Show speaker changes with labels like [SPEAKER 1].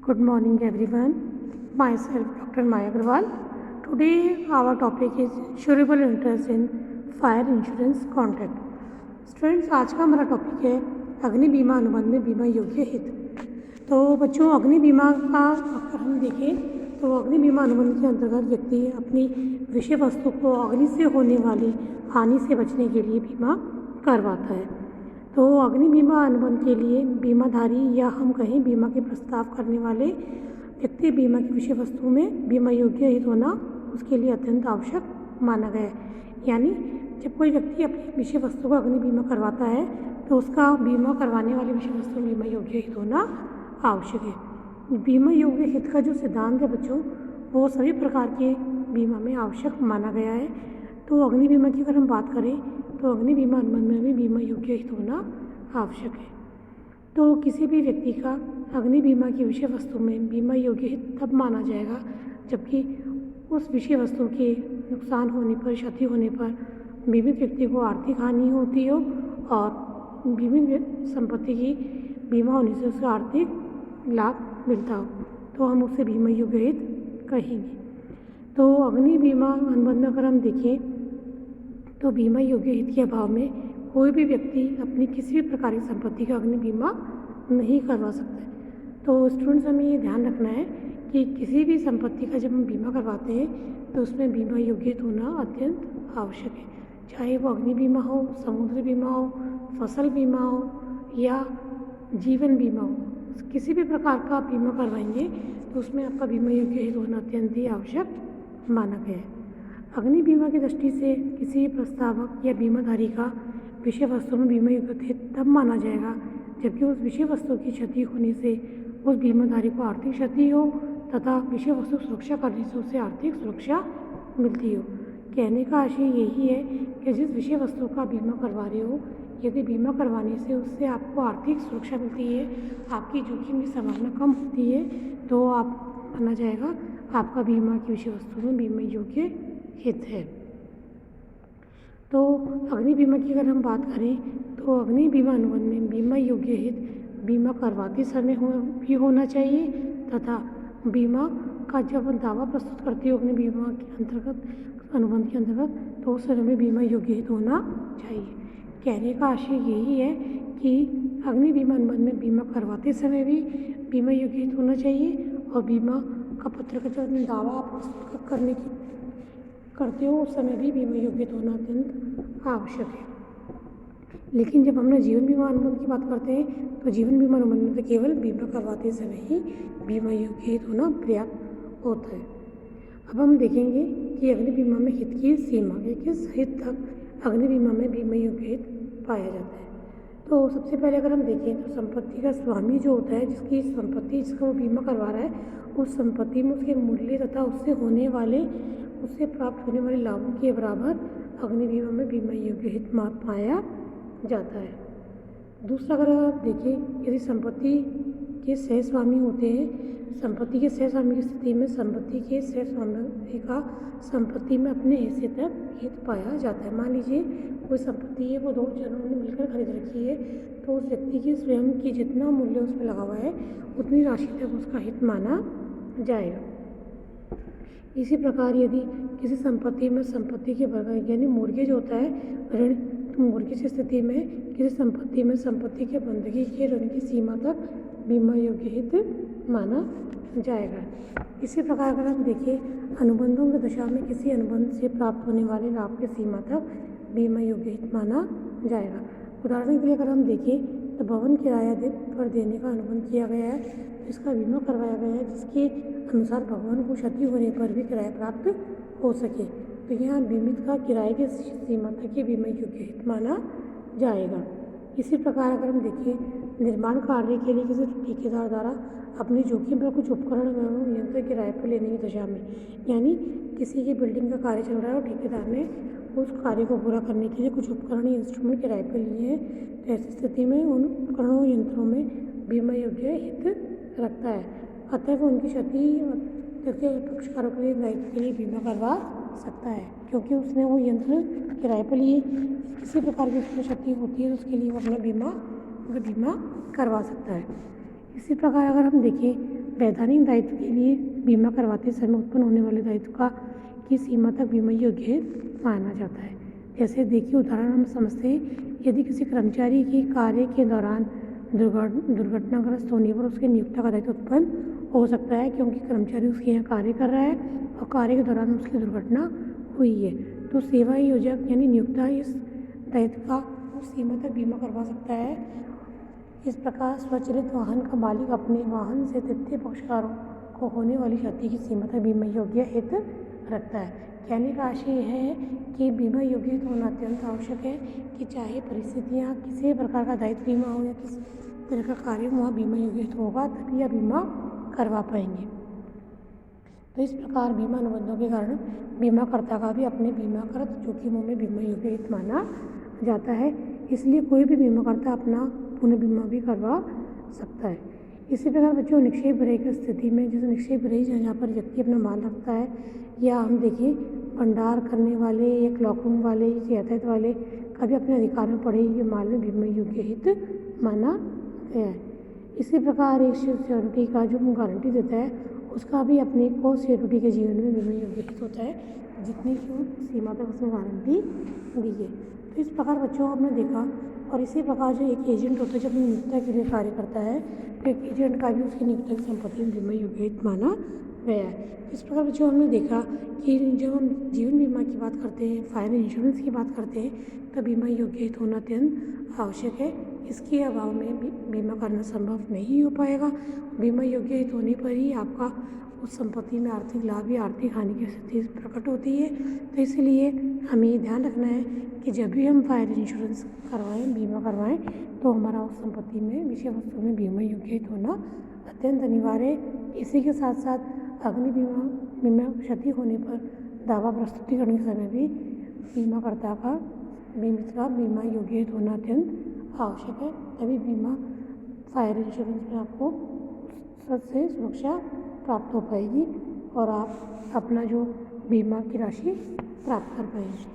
[SPEAKER 1] Good morning everyone. Myself Dr. Maya Agarwal. Today our topic is insurable interest in fire insurance contract. Students आज का हमारा topic है अग्नि बीमा अनुबंध में बीमा योग्य हित। तो बच्चों अग्नि बीमा का अगर हम देखें तो अग्नि बीमा अनुबंध के अंतर्गत व्यक्ति अपनी विषय वस्तु को अग्नि से होने वाली हानि से बचने के लिए बीमा करवाता है। तो अग्नि बीमा अनुबंध के लिए बीमाधारी या हम कहें बीमा के प्रस्ताव करने वाले व्यक्ति बीमा की विषय वस्तु में बीमा योग्य हित होना उसके लिए अत्यंत आवश्यक माना गया है। यानी जब कोई व्यक्ति अपनी विषय वस्तु का अग्नि बीमा करवाता है तो उसका बीमा करवाने वाली विषय वस्तु में बीमा योग्य हित होना आवश्यक है। बीमा योग्य हित का जो सिद्धांत है बच्चों वो सभी प्रकार के बीमा में आवश्यक माना गया है। तो अग्नि बीमा की अगर हम बात करें तो अग्नि बीमा अनुबंध में भी बीमा योग्य हित होना आवश्यक है। तो किसी भी व्यक्ति का अग्नि बीमा की विषय वस्तु में बीमा योग्य हित तब माना जाएगा जबकि उस विषय वस्तु के नुकसान होने पर, क्षति होने पर बीमित व्यक्ति को आर्थिक हानि होती हो और बीमित संपत्ति की बीमा होने से उसका आर्थिक लाभ मिलता हो तो हम उसे बीमा योग्य हित कहेंगे। तो अग्नि बीमा अनुबंध में अगर हम देखें तो बीमा योग्य हित के अभाव में कोई भी व्यक्ति अपनी किसी भी प्रकार की संपत्ति का अग्नि बीमा नहीं करवा सकता है। तो स्टूडेंट्स हमें ये ध्यान रखना है कि किसी भी संपत्ति का जब हम बीमा करवाते हैं तो उसमें बीमा योग्य हित होना अत्यंत आवश्यक है। चाहे वो अग्नि बीमा हो, समुद्री बीमा हो, फसल बीमा हो या जीवन बीमा हो, किसी भी प्रकार का आप बीमा करवाएंगे तो उसमें आपका बीमा योग्य हित होना अत्यंत ही आवश्यक माना गया है। अग्नि बीमा की दृष्टि से किसी प्रस्तावक या बीमाधारी का विषय वस्तु में बीमा योग्य हित तब माना जाएगा जबकि उस विषय वस्तु की क्षति होने से उस बीमाधारी को आर्थिक क्षति हो तथा विषय वस्तु सुरक्षा करने से उसे आर्थिक सुरक्षा मिलती हो। कहने का आशय यही है कि जिस विषय वस्तु का बीमा करवा रहे हो यदि बीमा करवाने से उससे आपको आर्थिक सुरक्षा मिलती है, आपकी जोखिम की संभावना कम होती है तो आप माना जाएगा आपका बीमा की विषय वस्तु में बीमा योग्य हित है। तो अग्नि बीमा की अगर हम बात करें तो अग्नि बीमा अनुबंध में बीमा योग्य हित बीमा करवाते समय भी होना चाहिए तथा बीमा का जब दावा प्रस्तुत करते हो अग्नि बीमा के अंतर्गत अनुबंध के अंतर्गत तो उस समय में बीमा योग्य हित होना चाहिए। कहने का आशय यही है कि अग्नि बीमा अनुबंध में बीमा करवाते समय भी बीमा योग्य हित होना चाहिए और बीमा का पत्र का जब दावा प्रस्तुत करने की करते हो उस समय भी बीमा योग्य होना अत्यंत आवश्यक है। लेकिन जब हमने जीवन बीमा अनुबंध की बात करते हैं तो जीवन बीमा अनुबंध में तो केवल बीमा करवाते समय ही बीमा योग्य हित होना पर्याप्त होता है। अब हम देखेंगे कि अग्नि बीमा में हित की सीमा किस हित तक अग्नि बीमा में बीमा योग्य हित पाया जाता है। तो सबसे पहले अगर हम देखें तो संपत्ति का स्वामी जो होता है जिसकी संपत्ति जिसका वो बीमा करवा रहा है उस संपत्ति में उसके मूल्य तथा उससे प्राप्त होने वाले लाभों के बराबर अग्नि बीमा में बीमा योग्य हित पाया जाता है। दूसरा अगर आप देखें यदि संपत्ति के सह स्वामी होते हैं, संपत्ति के सह स्वामी की स्थिति में संपत्ति के सह स्वामी का संपत्ति में अपने हिस्से तक हित पाया जाता है। मान लीजिए कोई संपत्ति है वो दो जनों ने मिलकर खरीद रखी है तो उस व्यक्ति की स्वयं की जितना मूल्य उस पर लगा हुआ है उतनी राशि तक उसका हित माना जाएगा। इसी प्रकार यदि किसी संपत्ति में संपत्ति के बराबर यानी मोर्गेज होता है ऋण, तो मोर्गेज की स्थिति में किसी संपत्ति में संपत्ति के बंदगी के ऋण की सीमा तक बीमा योग्य हित माना जाएगा। इसी प्रकार अगर हम देखें अनुबंधों की दशा में किसी अनुबंध से प्राप्त होने वाले लाभ की सीमा तक बीमा योग्य हित माना जाएगा। उदाहरण के लिए अगर हम देखें तो भवन किराया पर देने का अनुबंध किया गया है तो इसका बीमा करवाया गया है जिसके अनुसार भवन को क्षति होने पर भी किराया प्राप्त हो सके तो यहाँ बीमित का किराए की सीमा तक ही बीमा योग्य हित माना जाएगा। इसी प्रकार अगर हम देखें निर्माण कार्य के लिए किसी ठेकेदार द्वारा अपने जोखिम पर कुछ उपकरण एवं यंत्र किराए पर लेने की दशा में यानी किसी की बिल्डिंग का कार्य चल रहा है और ठेकेदार ने उस कार्य को पूरा करने के लिए कुछ उपकरण या इंस्ट्रूमेंट किराए पर लिए हैं तो ऐसी स्थिति में उन उपकरणों यंत्रों में बीमा योग्य हित रखता है। अतः वो उनकी क्षति पक्षकारों के लिए दायित्व के लिए बीमा करवा सकता है क्योंकि उसने वो यंत्र किराए पर लिए। किसी प्रकार की उसमें क्षति होती है तो उसके लिए वो अपना बीमा करवा सकता है। इसी प्रकार अगर हम देखें वैधानिक दायित्व के लिए बीमा करवाते समय उत्पन्न होने वाले दायित्व की सीमा तक बीमा योग्य माना जाता है। जैसे देखिए उदाहरण हम समझते हैं, यदि किसी कर्मचारी की कार्य के दौरान दुर्घटनाग्रस्त होने पर उसके नियोक्ता का दायित्व उत्पन्न हो सकता है, क्योंकि कर्मचारी उसके यहाँ कार्य कर रहा है और कार्य के दौरान उसकी दुर्घटना हुई है, तो सेवा योजक यानी नियोक्ता इस दायित्व का उस सीमा तक बीमा करवा सकता है। इस प्रकार स्वचालित वाहन का मालिक अपने वाहन से तृतीय पक्षकारों को होने वाली क्षति की सीमा तक बीमा योग्य हित रखता है। कहने का आशय यह है कि बीमा योग्य हित होना अत्यंत आवश्यक है कि चाहे परिस्थितियाँ किसी प्रकार का दायित्व बीमा हो या किसी तरह का कार्य हो, वहाँ बीमा योग्य हित होगा तभी आप बीमा करवा पाएंगे। तो इस प्रकार बीमा अनुबंधों के कारण बीमाकर्ता का भी अपने बीमाकृत जोखिमों में बीमा योग्य हित माना जाता है, इसलिए कोई भी बीमाकर्ता अपना पुनः बीमा भी करवा सकता है। इसी प्रकार बच्चों निक्षेप गृह की स्थिति में, जैसे निक्षेप गृह जहाँ पर व्यक्ति अपना माल रखता है, या हम देखिए भंडार करने वाले या क्लॉक रूम वाले यातायात वाले का भी अपने अधिकार में पड़े ये माल में बीमा योग्य हित माना गया है। इसी प्रकार एक सिक्योरिटी का जो गारंटी देता है उसका भी अपने को सिक्योरिटी के जीवन में बीमा योग्य हित होता है, जितनी की सीमा तक उसने गारंटी दी है। तो इस प्रकार बच्चों हमने देखा, और इसी प्रकार जो एक एजेंट होता है जब अपनी नियोक्ता के लिए कार्य करता है तो एक एजेंट का भी उसकी नियोक्ता की संपत्ति में बीमा योग्य हित माना गया है। इस प्रकार बच्चों हमने देखा कि जब हम जीवन बीमा की बात करते हैं, फायर इंश्योरेंस की बात करते हैं, तो बीमा योग्य हित होना अत्यंत आवश्यक है। इसके अभाव में बीमा करना संभव नहीं हो पाएगा। बीमा योग्य हित होने पर ही आपका उस संपत्ति में आर्थिक लाभ या आर्थिक हानि की स्थिति प्रकट होती है। तो इसलिए हमें ये ध्यान रखना है कि जब भी हम फायर इंश्योरेंस करवाएं, बीमा करवाएं, तो हमारा उस संपत्ति में विषय वस्तु में बीमा योग्य हित होना अत्यंत अनिवार्य है। इसी के साथ साथ अग्नि बीमा क्षति होने पर दावा प्रस्तुति करने के समय भी बीमाकर्ता का बीमित का बीमा योग्य हित होना अत्यंत आवश्यक है, तभी बीमा फायर इंश्योरेंस में आपको सबसे सुरक्षा प्राप्त हो पाएगी और आप अपना जो बीमा की राशि प्राप्त कर पाएंगे।